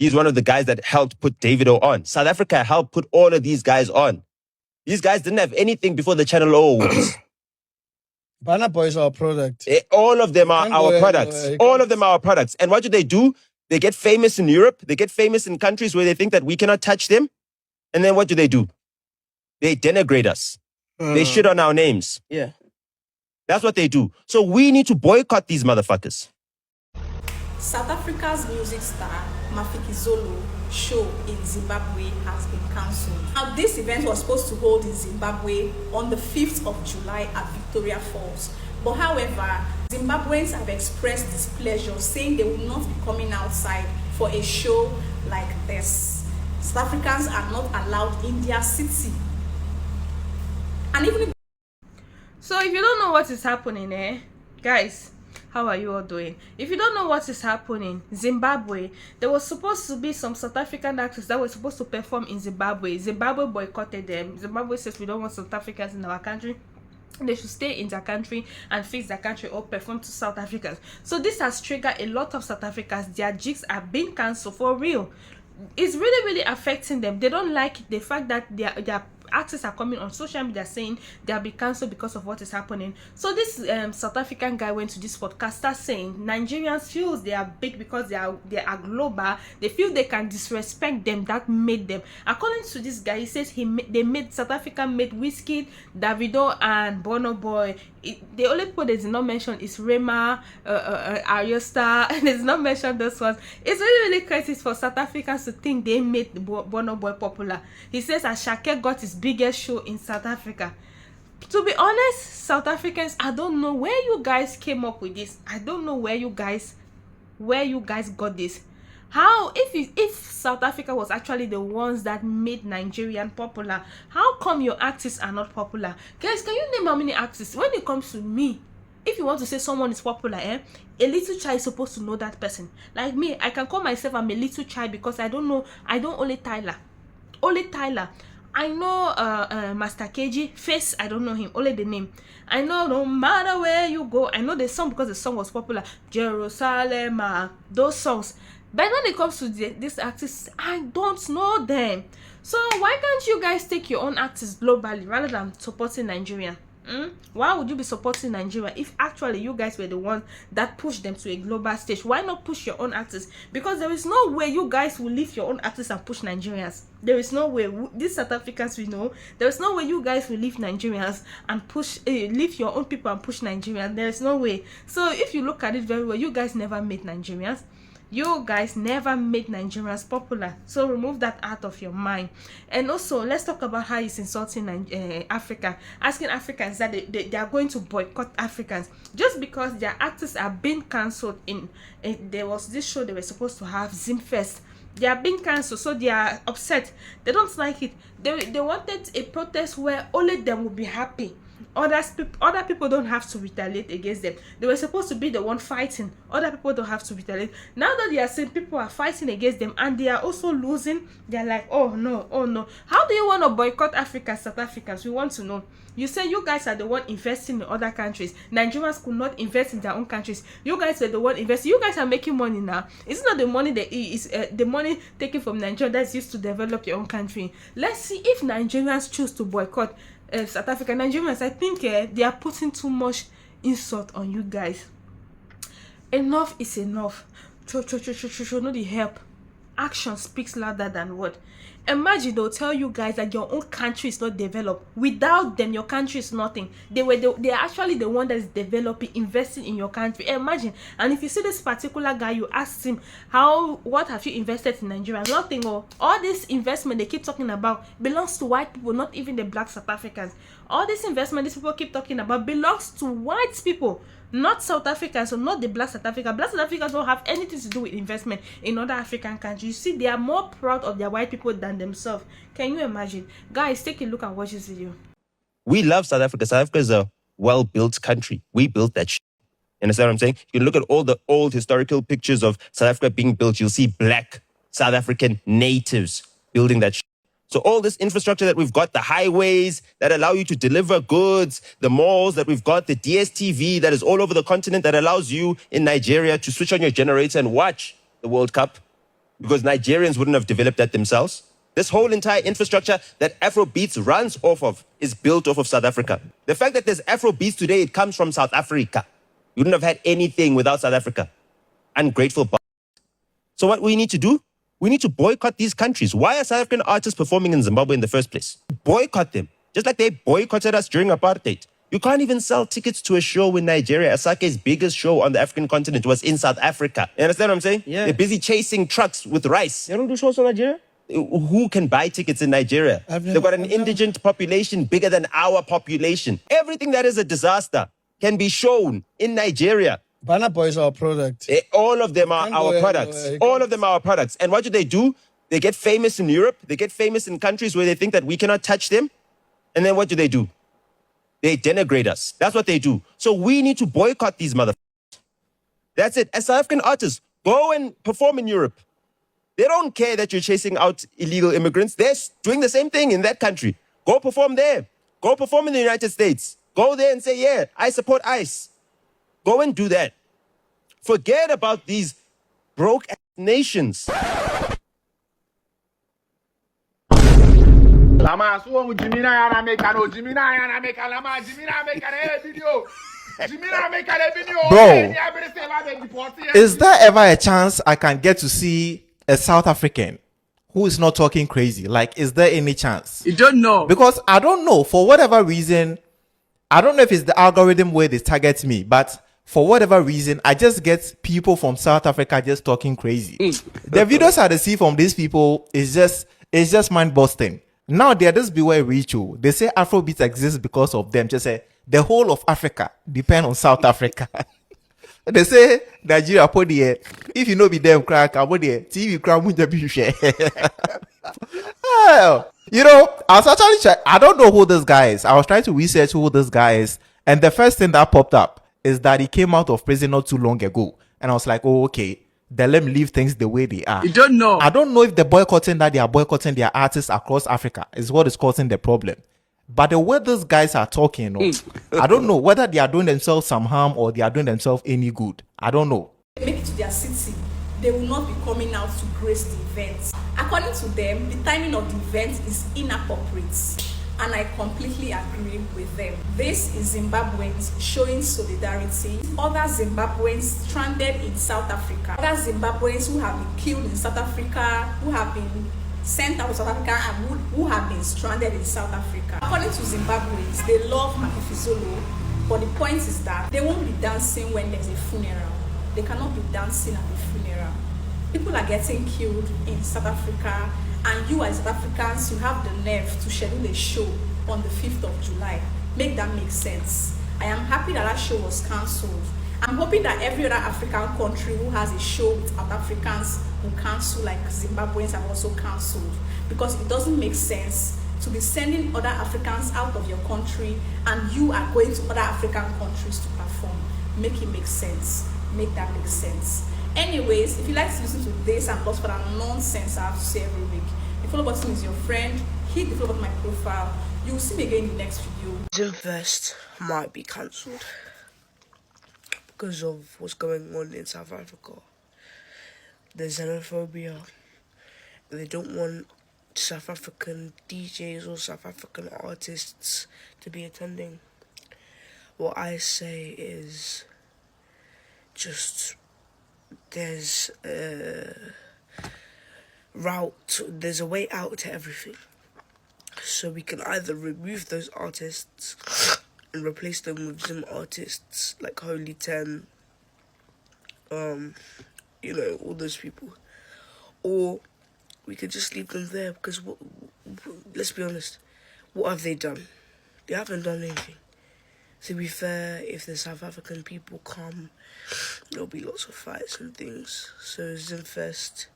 He's one of the guys that helped put Davido on. South Africa helped put all of these guys on. These guys didn't have anything before the Channel O Awards. Burna Boy is our product. All of them are our products. All of them are our products. And what do? They get famous in Europe. They get famous in countries where they think that we cannot touch them. And then what do? They denigrate us. They shit on our names. Yeah. That's what they do. So we need to boycott these motherfuckers. South Africa's music star Mafikizolo show in Zimbabwe has been cancelled. Now, this event was supposed to hold in Zimbabwe on the 5th of July at Victoria Falls. But however, Zimbabweans have expressed displeasure, saying they will not be coming outside for a show like this. South Africans are not allowed in their city. And even if... So if you don't know what is happening, guys, how are you all doing? If you don't know what is happening, Zimbabwe, there was supposed to be some South African actors that were supposed to perform in Zimbabwe. Zimbabwe boycotted them. Zimbabwe says we don't want South Africans in our country. They should stay in their country and fix their country or perform to South Africans. So this has triggered a lot of South Africans. Their gigs are being cancelled for real. It's really affecting them. They don't like the fact that their artists are coming on social media saying they'll be cancelled because of what is happening. So this South African guy went to this podcaster saying Nigerians feel they are big because they are global. They feel they can disrespect them. That made them. According to this guy, he says South Africa made Wizkid, Davido, and Burna Boy. The only people they did not mention is Rema, Ariosta, and they did not mention those ones. It's really crazy for South Africans to think they made Burna Boy popular. He says Ashake got his biggest show in South Africa. To be honest, South Africans, I don't know where you guys came up with this. I don't know where you guys got this. How, if South Africa was actually the ones that made Nigerian popular, how come your artists are not popular? Guys, can you name how many artists? When it comes to me, if you want to say someone is popular, a little child is supposed to know that person. Like me, I can call myself I'm a little child because I don't only Tyler. I know Master KG, Face, I don't know him, only the name. I know no matter where you go, I know the song because the song was popular. Jerusalem, those songs. But when it comes to these artists, I don't know them. So why can't you guys take your own artists globally rather than supporting Nigeria? Why would you be supporting Nigeria if actually you guys were the ones that pushed them to a global stage? Why not push your own artists? Because there is no way you guys will leave your own artists and push Nigerians. There is no way. These South Africans we know, there is no way you guys will leave Nigerians and push leave your own people and push Nigerians. There is no way. So if you look at it very well, you guys never made Nigerians. You guys never made Nigerians popular. So remove that out of your mind. And also, let's talk about how he's insulting Africa. Asking Africans that they are going to boycott Africans. Just because their actors are being cancelled. There was this show they were supposed to have, Zimfest. They are being cancelled, so they are upset. They don't like it. They wanted a protest where only them will be happy. Other people don't have to retaliate against them. They were supposed to be the one fighting. Other people don't have to retaliate. Now that they are saying people are fighting against them and they are also losing, they're like, oh no. How do you want to boycott Africa, South Africans? We want to know. You say you guys are the one investing in other countries. Nigerians could not invest in their own countries. You guys are the one investing. You guys are making money now. It's not the money the money taken from Nigeria that's used to develop your own country. Let's see if Nigerians choose to boycott South Africa. Nigerians, I think they are putting too much insult on you guys. Enough is enough. Show no the help. Action speaks louder than word. Imagine they'll tell you guys that your own country is not developed. Without them, your country is nothing. They are actually the one that is developing, investing in your country. Imagine. And if you see this particular guy, you ask him, what have you invested in Nigeria? Nothing. All this investment they keep talking about belongs to white people, not even the black South Africans. All this investment these people keep talking about belongs to white people, not South Africans, so not the black South Africa. Black South Africans don't have anything to do with investment in other African countries. You see, they are more proud of their white people than themselves. Can you imagine? Guys, take a look and watch this video. We love South Africa. South Africa is a well-built country. We built that shit. You understand what I'm saying? You can look at all the old historical pictures of South Africa being built. You'll see black South African natives building that shit. So all this infrastructure that we've got, the highways that allow you to deliver goods, the malls that we've got, the DSTV that is all over the continent that allows you in Nigeria to switch on your generator and watch the World Cup. because Nigerians wouldn't have developed that themselves. This whole entire infrastructure that Afrobeats runs off of is built off of South Africa. The fact that there's Afrobeats today, it comes from South Africa. You wouldn't have had anything without South Africa. Ungrateful. So what we need to do? We need to boycott these countries. Why are South African artists performing in Zimbabwe in the first place? Boycott them. Just like they boycotted us during apartheid. You can't even sell tickets to a show in Nigeria. Asake's biggest show on the African continent was in South Africa. You understand what I'm saying? Yeah. They're busy chasing trucks with rice. They don't do shows in Nigeria? Who can buy tickets in Nigeria? They've got an indigent population bigger than our population. Everything that is a disaster can be shown in Nigeria. Burna Boy is our product. All of them are our products. All of them are our products. And what do? They get famous in Europe. They get famous in countries where they think that we cannot touch them. And then what do? They denigrate us. That's what they do. So we need to boycott these motherfuckers. That's it. As South African artists, go and perform in Europe. They don't care that you're chasing out illegal immigrants. They're doing the same thing in that country. Go perform there. Go perform in the United States. Go there and say, yeah, I support ICE. Go and do that. Forget about these broke nations. Bro, is there ever a chance I can get to see a South African who is not talking crazy? Like, is there any chance? You don't know. Because I don't know, for whatever reason, I don't know if it's the algorithm where they target me, but for whatever reason, I just get people from South Africa just talking crazy. The videos I see from these people is just mind busting. Now they just beware ritual. They say Afrobeats exists because of them. Just say the whole of Africa depend on South Africa. They say Nigeria put the if you know be them crack, I put the TV crack with the share. You know, I was actually I don't know who this guy is. I was trying to research who this guy is, and the first thing that popped up is that he came out of prison not too long ago. And I was like, oh, okay, then let me leave things the way they are. You don't know. I don't know if the boycotting that they are boycotting their artists across Africa is what is causing the problem. But the way these guys are talking, I don't know whether they are doing themselves some harm or they are doing themselves any good. I don't know. Make it to their city, they will not be coming out to grace the event. According to them, the timing of the event is inappropriate. And I completely agree with them. This is Zimbabweans showing solidarity. Other Zimbabweans stranded in South Africa. Other Zimbabweans who have been killed in South Africa, who have been sent out of South Africa, and who have been stranded in South Africa. According to Zimbabweans, they love Makifizolo, but the point is that they won't be dancing when there's a funeral. They cannot be dancing at the funeral. People are getting killed in South Africa, and you as South Africans, you have the nerve to schedule a show on the 5th of July. Make that make sense. I am happy that show was cancelled. I'm hoping that every other African country who has a show with South Africans will cancel, like Zimbabweans have also cancelled, because it doesn't make sense to be sending other Africans out of your country and you are going to other African countries to perform. Make it make sense. Make that make sense. Anyways, if you like to listen to this and lots of other nonsense I have to say every week, the follow button is your friend. Hit the follow button on my profile. You will see me again in the next video. Zimfest might be cancelled because of what's going on in South Africa. There's xenophobia. They don't want South African DJs or South African artists to be attending. What I say is just there's a way out to everything. So we can either remove those artists and replace them with some artists like Holy 10, all those people, or we could just leave them there, because let's be honest, what have they done? They haven't done anything. To be fair, if the South African people come, there'll be lots of fights and things. So Zimfest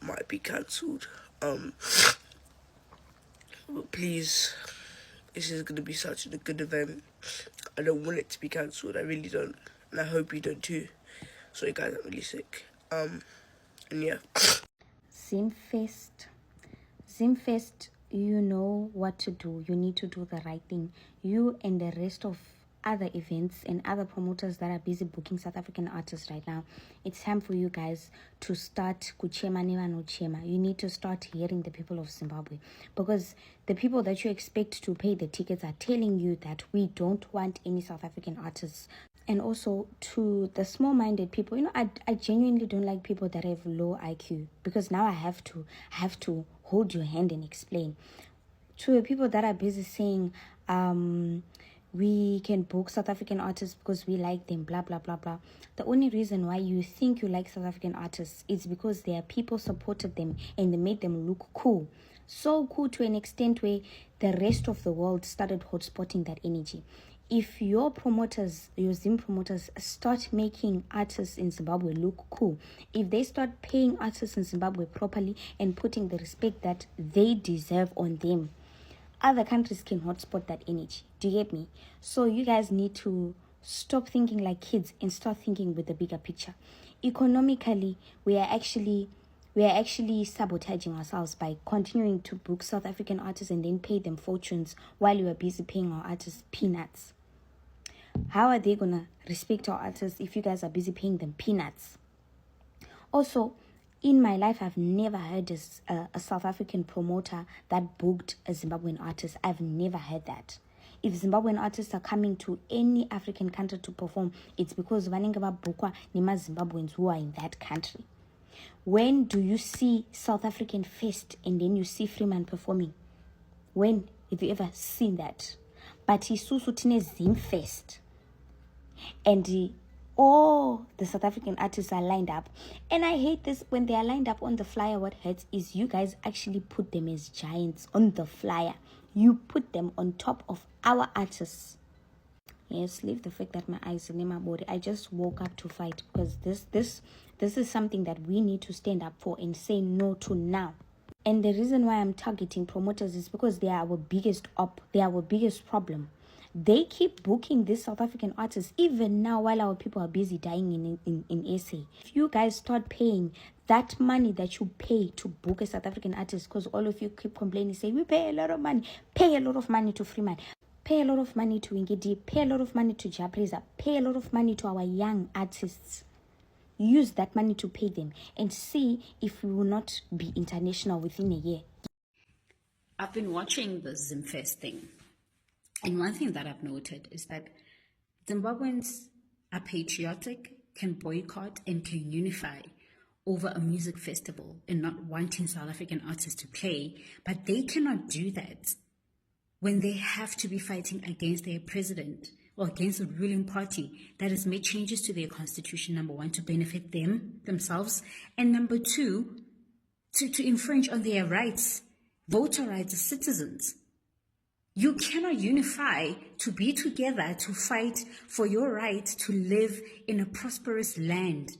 might be cancelled. But please, this is going to be such a good event. I don't want it to be cancelled. I really don't. And I hope you don't too. So you guys are really sick. And yeah. Zimfest, you know what to do. You need to do the right thing. You and the rest of other events and other promoters that are busy booking South African artists right now, it's time for you guys to start kuchema neva no chema. You need to start hearing the people of Zimbabwe, because the people that you expect to pay the tickets are telling you that we don't want any South African artists. And also to the small-minded people, I genuinely don't like people that have low IQ, because now I have to hold your hand and explain. To the people that are busy saying, we can book South African artists because we like them, blah, blah, blah, blah. The only reason why you think you like South African artists is because their people supported them and they made them look cool. So cool to an extent where the rest of the world started hotspotting that energy. If your promoters, your Zim promoters, start making artists in Zimbabwe look cool, if they start paying artists in Zimbabwe properly and putting the respect that they deserve on them, other countries can hotspot that energy. Do you get me? So you guys need to stop thinking like kids and start thinking with the bigger picture. Economically, we are actually sabotaging ourselves by continuing to book South African artists and then pay them fortunes while we are busy paying our artists peanuts. How are they gonna respect our artists if you guys are busy paying them peanuts? Also, in my life, I've never heard a South African promoter that booked a Zimbabwean artist. I've never heard that. If Zimbabwean artists are coming to any African country to perform, it's because vanengaba bukwa nima Zimbabweans who are in that country. When do you see South African Fest and then you see Freeman performing? When have you ever seen that? But isusu tine Zimfest. And all the South African artists are lined up. And I hate this when they are lined up on the flyer. What hurts is you guys actually put them as giants on the flyer. You put them on top of our artists. Yes, leave the fact that my eyes are in my body. I just woke up to fight, because this is something that we need to stand up for and say no to now. And the reason why I'm targeting promoters is because they are our biggest they are our biggest problem. They keep booking these South African artists even now while our people are busy dying in SA. If you guys start paying that money that you pay to book a South African artist, because all of you keep complaining, say we pay a lot of money, pay a lot of money to Freeman, pay a lot of money to Ngidi, pay a lot of money to Japreza, pay a lot of money to our young artists. Use that money to pay them and see if we will not be international within a year. I've been watching the Zimfest thing. And one thing that I've noted is that Zimbabweans are patriotic, can boycott, and can unify over a music festival and not wanting South African artists to play. But they cannot do that when they have to be fighting against their president or against the ruling party that has made changes to their constitution, number one, to benefit themselves, and number two, to infringe on their rights, voter rights as citizens. You cannot unify to be together to fight for your right to live in a prosperous land.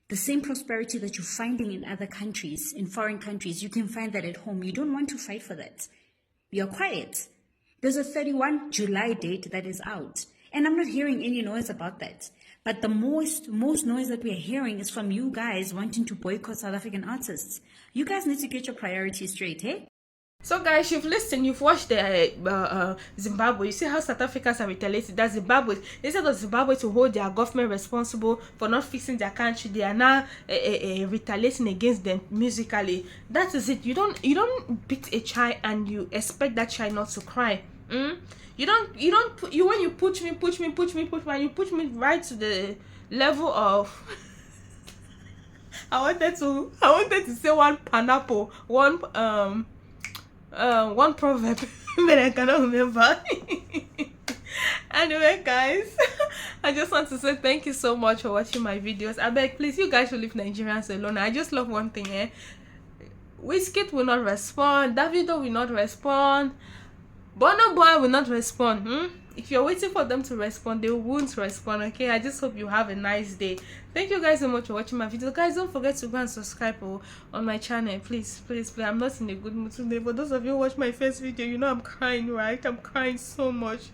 The same prosperity that you're finding in other countries, in foreign countries, you can find that at home. You don't want to fight for that. You're quiet. There's a 31 July date that is out, and I'm not hearing any noise about that. But the most noise that we are hearing is from you guys wanting to boycott South African artists. You guys need to get your priorities straight, eh? So guys, you've listened, you've watched the Zimbabwe. You see how South Africans are retaliating. That Zimbabwe, instead of Zimbabwe to hold their government responsible for not fixing their country, they are now retaliating against them musically. That is it. You don't beat a child and you expect that child not to cry. When you push me, and you push me right to the level of I wanted to say one pineapple, one proverb, but I cannot remember. Anyway, guys, I just want to say thank you so much for watching my videos. I beg, please, you guys should leave Nigerians alone. I just love one thing, Wizkid will not respond, Davido will not respond, Burna Boy will not respond. If you're waiting for them to respond, they won't respond. Okay, I just hope you have a nice day. Thank you guys so much for watching my video. Guys, don't forget to go and subscribe on my channel, please. I'm not in a good mood today, but those of you who watch my first video, you know I'm crying, right? I'm crying so much.